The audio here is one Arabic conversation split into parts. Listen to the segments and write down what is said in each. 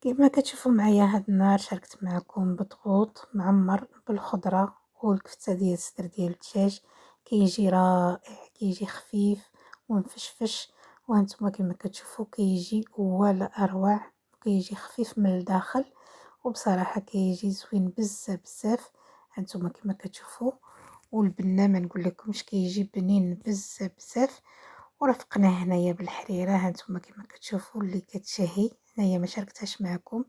كيما كتشوفوا معايا هاد النهار شاركت معكم بضغوط معمر بالخضرة والكفتة ديال الصدر ديال الدجاج. كيجي رائع، كيجي خفيف ومفشفش، وهانتوما كيما كتشوفوا كيجي ولا اروع، كيجي خفيف من الداخل وبصراحة كيجي زوين بزاف بزاف. هانتوما كيما كتشوفوا، والبنة ما نقول لكمش كيجي بنين بزاف بزاف. ورافقنا هنايا بالحريره، هانتوما كما كتشوفوا اللي كتشهي. هنايا ما شاركتهاش معكم،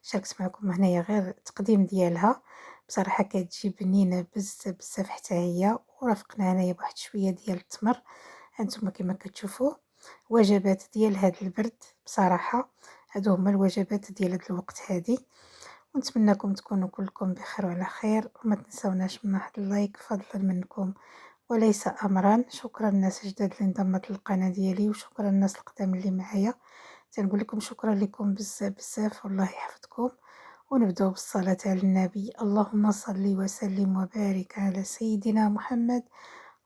شاركت معكم هنايا غير التقديم ديالها. بصراحه كتجي بنينه بزاف بزاف حتى هي. ورافقنا هنايا بواحد شويه ديال التمر. هانتوما كما كتشوفوا وجبات ديال هاد البرد، بصراحه هادو هما الوجبات ديال هاد الوقت هادي. ونتمنىكم تكونوا كلكم بخير وعلى خير، وما تنسوناش من واحد اللايك فضلا منكم وليس امرا. شكرا الناس الجداد اللي انضمت للقناه ديالي، وشكرا الناس القدام اللي معايا. تنقول لكم شكرا لكم بزاف بزاف، والله يحفظكم. ونبداو بالصلاه على النبي. اللهم صل وسلم وبارك على سيدنا محمد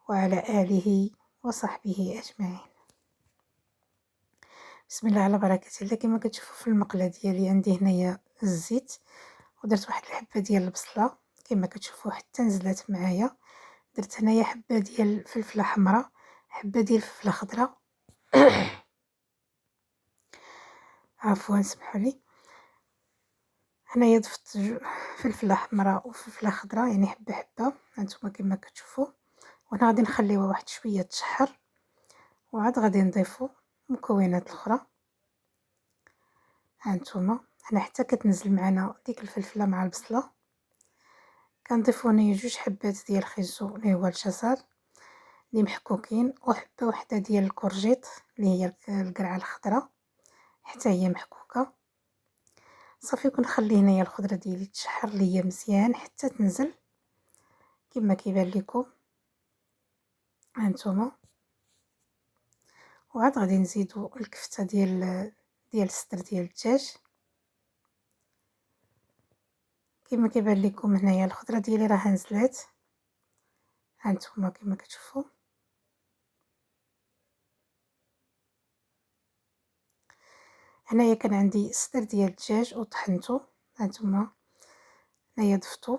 وعلى اله وصحبه اجمعين. بسم الله على بركه الله. كما كتشوفوا في المقله ديالي عندي هنايا الزيت، ودرت واحد الحبه ديال البصله كما كتشوفوا حتى نزلت معايا. درت هنايا حبه ديال الفلفله حمراء، حبه ديال الفلفله خضراء عفوا سمحوا لي. هنايا ضفت فلفله حمراء وفلفله خضراء، يعني حبه حبه هانتوما كما كتشوفوا. وانا غادي نخليوها واحد شويه تشحر، وعاد غادي نضيفوا المكونات الاخرى. هانتوما هنا حتى كتنزل معنا ديك الفلفله مع البصله. كنضيفوا هنايا جوج حبات ديال الخيزو اللي هو الجزر اللي محكوكين، وحبه وحده ديال الكورجيط اللي هي القرعه الخضراء حتى هي محكوكه. صافي كنخلي هنايا الخضره ديالي تشحر ليا مزيان حتى تنزل كما كيبان لكم هانتوما. وعاد غادي نزيدو الكفته ديال الصدر ديال الدجاج كما كيبان لكم. هنايا الخضره ديالي راه نزلات هانتوما كما كتشوفوا. هنايا كان عندي الصدر ديال الدجاج وطحنته. هانتوما هنايا ضفتو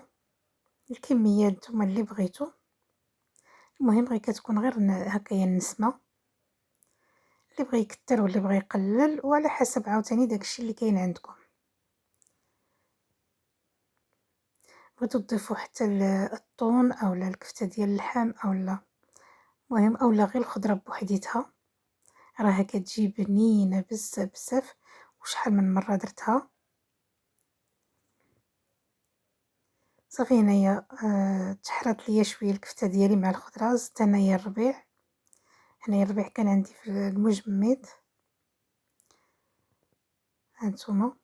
الكميه نتوما اللي بغيتو، المهم غير كتكون غير هكايا النسمه، اللي بغى يكثر واللي بغى يقلل وعلى حسب عاوتاني داكشي اللي كاين عندكم. بغيتو تضيفوا حتى الطون اولا الكفته ديال اللحم اولا المهم اولا غير الخضره بوحديتها، راها كتجي بنينه بزاف بزاف. وشحال من مره درتها. صافي هنايا تحرات ليا شويه الكفته ديالي مع الخضره. زدت هنايا الربيع. هنايا الربيع كان عندي في المجمد هانتوما.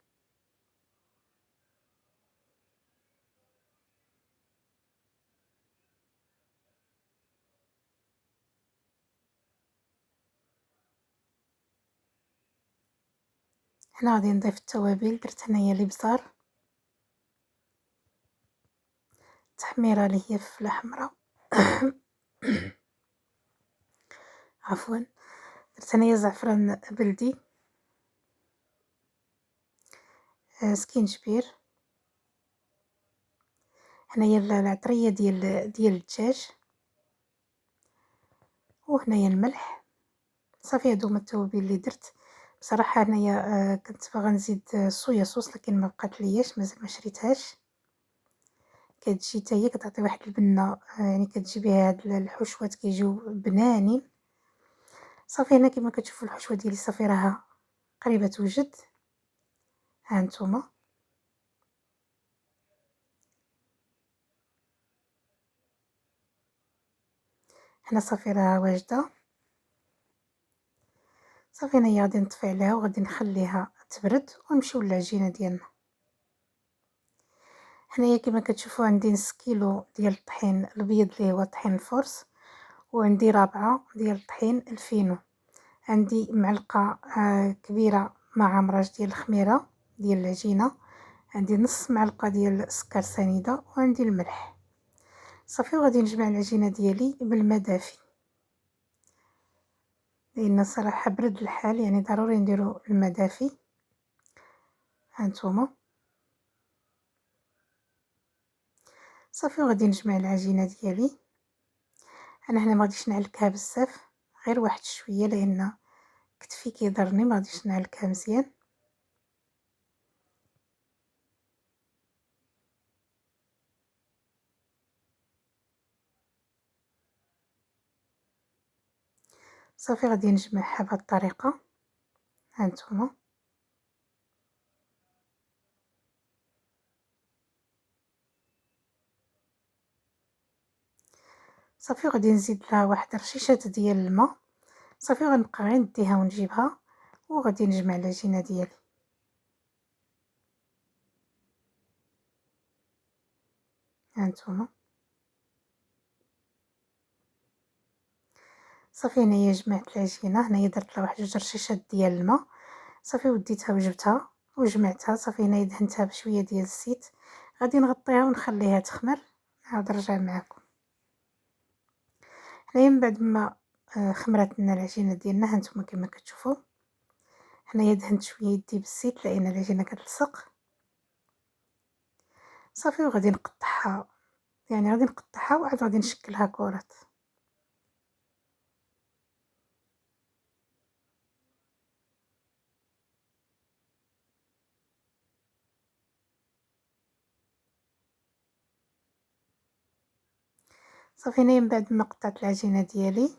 هنا غادي نضيف التوابل. درت هنايا الابزار، تحميره اللي هي فلفله حمراء عفوا. درت هنايا زعفران بلدي، سكينجبير. هنايا العطريه ديال الدجاج، وهنايا الملح. صافي هادو هما التوابل اللي درت. بصراحه هنايا كنت باغا نزيد صويا صوص لكن ما بقات لياش، مازال ما شريتهاش. كتجي حتى هي كتعطي واحد البنه، يعني كتجي بها هاد الحشوات كيجيو بنانين. صافي هنا كما كتشوفوا الحشوه ديالي صافي راها قريبه توجد. ها نتوما هنا صافي راها واجده. صافي هنايا غادي نطفي عليها وغادي نخليها تبرد ونمشيو للعجينه ديالنا. هنايا كما كتشوفوا عندي نص كيلو ديال الطحين الابيض اللي هو طحين الفرص، وعندي رابعه ديال الطحين الفينو. عندي معلقه كبيره مع امراج ديال الخميره ديال العجينه. عندي نص معلقه ديال السكر سنيده، وعندي الملح. صافي وغادي نجمع العجينه ديالي بالماء دافي، لان صراحه برد الحال يعني ضروري نديرو الماء دافي. هانتوما. صافي وغادي نجمع العجينه ديالي. انا هنا ما غاديش نعلكها بزاف، غير واحد شويه لان كتفي كيضرني، ما غاديش نعلكها مزيان. صافي غادي نجمعها بهذه الطريقه. هانتوما. صافي غادي نزيد لها واحد رشيشات ديال الماء. صافي غنبقى غير نديها ونجيبها وغادي نجمع العجينه ديالي. هانتوما. صافي هنايا جمعت العجينه، هنايا درت لها واحد جوج رشيشات ديال الماء. صافي وديتها وجبتها وجمعتها. صافي هنايا دهنتها بشويه ديال الزيت، غادي نغطيها ونخليها تخمر، نعاود نرجع معكم. هنايا من بعد ما خمرت لنا العجينه ديالنا، هانتوما كما كتشوفوا هنايا دهنت شويه يدي بالزيت لان العجينه كتلصق. صافي وغادي نقطعها، يعني غادي نقطعها وعاد غادي نشكلها كرات. صافي هنايا من بعد ما قطعت العجينه ديالي،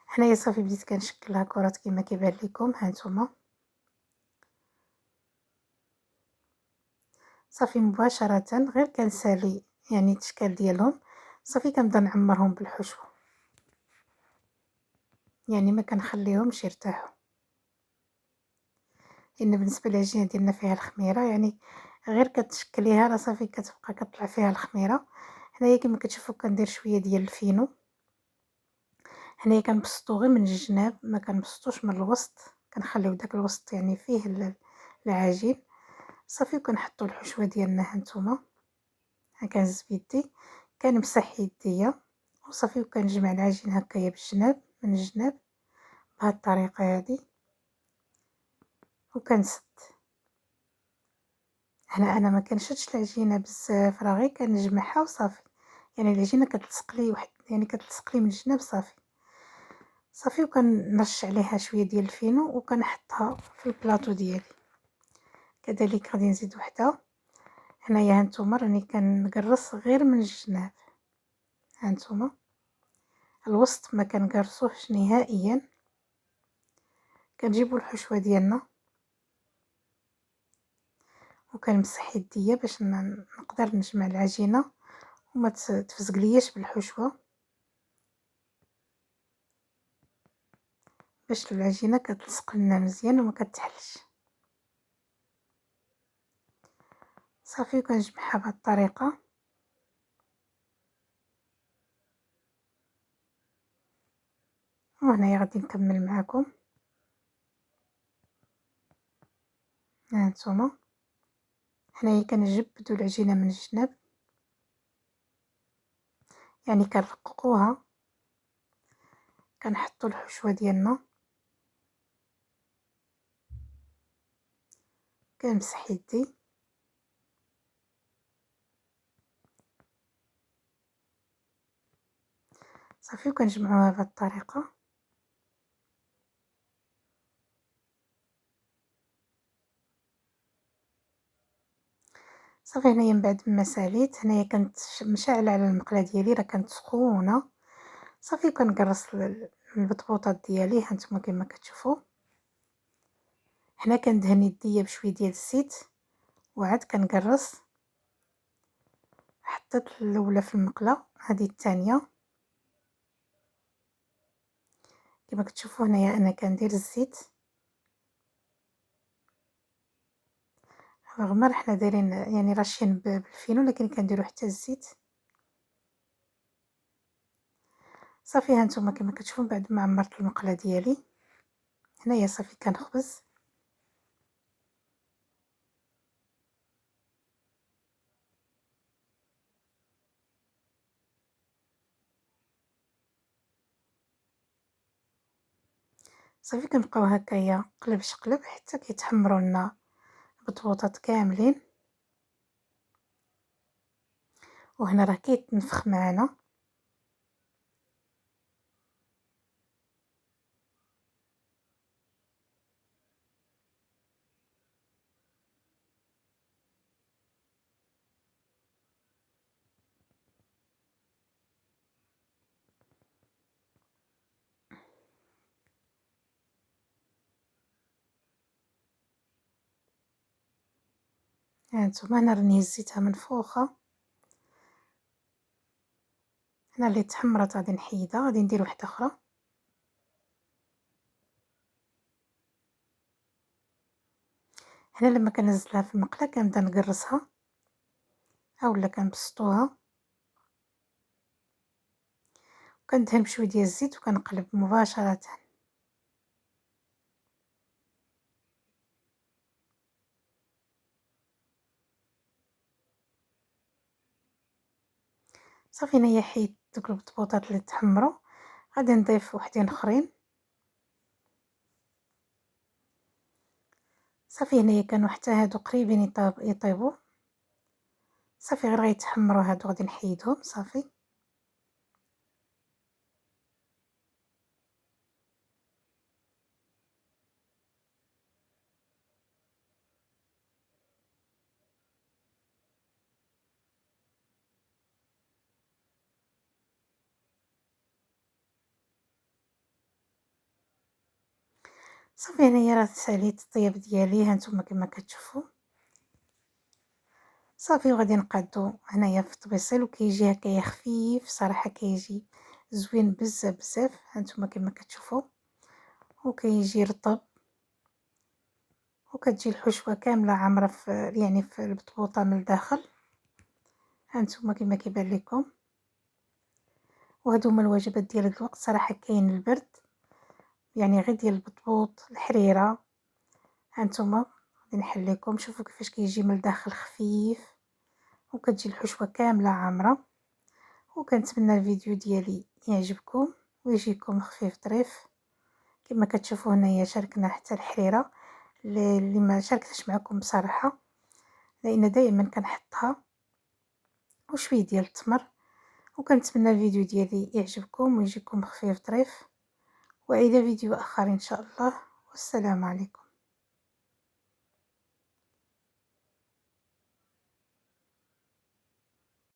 هنايا صافي بديت كنشكلها كرات كما كيبان لكم. هانتوما. صافي مباشره غير كنسالي يعني التشكال ديالهم، صافي كنبدا نعمرهم بالحشوه، يعني ما كنخليهمش يرتاحوا، لان بالنسبه للعجينه ديالنا فيها الخميره، يعني غير كتشكليها راه صافي كتبقى كطلع فيها الخميره. هنايا كما كتشوفوا كندير شويه ديال الفينو. هنايا كنبسطو غير من الجناب، ما كنبسطوش من الوسط، كنخليو داك الوسط يعني فيه العجين. صافي وكنحطو الحشوه ديالنا. هانتوما كنهز بيدي كنمسح يديا وصافي وكنجمع العجين هكايا بالجناب من الجناب بهاد الطريقه هادي وكنسد. هنا انا ما كنشدش العجينه بزاف، راه غير كنجمعها وصافي، يعني العجينه كتلصق لي واحد، يعني كتلصق لي من الجناب صافي. صافي وكنرش عليها شويه ديال الفينو وكنحطها في البلاطو ديالي. كذلك غادي نزيد وحده. هنايا هانتوما راني كنقرص غير من الجناب. هانتوما الوسط ما كنقرصوهش نهائيا. كنجيبوا الحشوه ديالنا وكنمسح يديا باش نقدر نجمع العجينه وما تفزقلياش بالحشوه، باش العجينه كتلصق لنا مزيان وما كتحلش. صافي كنجمعها بهذه الطريقه. وهنايا غادي نكمل معكم. هانتوما هنايا كنجبدوا العجينه من الجناب، يعني كنرققوها، كنحطوا الحشوه ديالنا، كنمسح يدي. صافي وكنجمعوها بهذه الطريقه. صافي هنايا من بعد ما ساليت، هنايا كنت مشعله على المقله ديالي، راه كانت سخونه. صافي كنقرص البطبوطات ديالي. هانتوما كما كتشوفوا هنا كندهن يديا بشويه ديال الزيت وعاد كنقرص. حطيت الاولى في المقله، هذه الثانيه. كما كتشوفوا هنايا انا كندير الزيت، رغم راه حنا دايرين يعني راشين بالفينو لكن كنديروا حتى الزيت. صافي هانتوما كما كتشوفوا بعد ما عمرت المقله ديالي، هنايا صافي كنخبز. صافي كنبقاو هكايا قلب شقلب حتى كيتحمروا لنا البطبوطات كاملين، وهنا راه كيتنفخ معنا. هانتوما انا راني هزيتها منفوخه. هنا اللي تحمرت غادي نحيدها، غادي ندير واحده اخرى. هنا لما كنزلها في المقله كنبدا نقرصها اولا كنبسطوها، وكندهن بشويه ديال الزيت وكنقلب مباشره. صافي هنايا حيت دوك البطبوطات اللي تحمروا، غادي نضيف وحدين اخرين. صافي هنايا كانوا حتى هادو قريبين يطيبوا. صافي غير غيتحمروا هادو غادي نحيدهم صافي. صافي هنايا راه ساليت الطياب ديالي هانتوما كما كتشوفوا. صافي وغادي نقادو هنايا في الطبيصيل، وكيجي هكايا خفيف صراحه، كيجي زوين بزاف بزاف هانتوما كما كتشوفوا، وكيجي رطب، وكتجي الحشوه كامله عامره في يعني في البطبوطه من الداخل هانتوما كما كيبان لكم. وهادو هما الوجبات ديال هاد الوقت صراحه. كاين البرد يعني غير ديال البطبوط الحريره. هانتوما غادي نحل لكم، شوفوا كيفاش كيجي من الداخل خفيف، وكتجي الحشوه كامله عامره. وكنتمنى الفيديو ديالي يعجبكم ويجيكم خفيف ظريف. كما كتشوفوا هنايا شاركنا حتى الحريره اللي ما شاركتش معكم بصراحه، لان دائما كنحطها، وشويه ديال التمر. وكنتمنى الفيديو ديالي يعجبكم ويجيكم خفيف ظريف، والى فيديو اخر ان شاء الله. والسلام عليكم.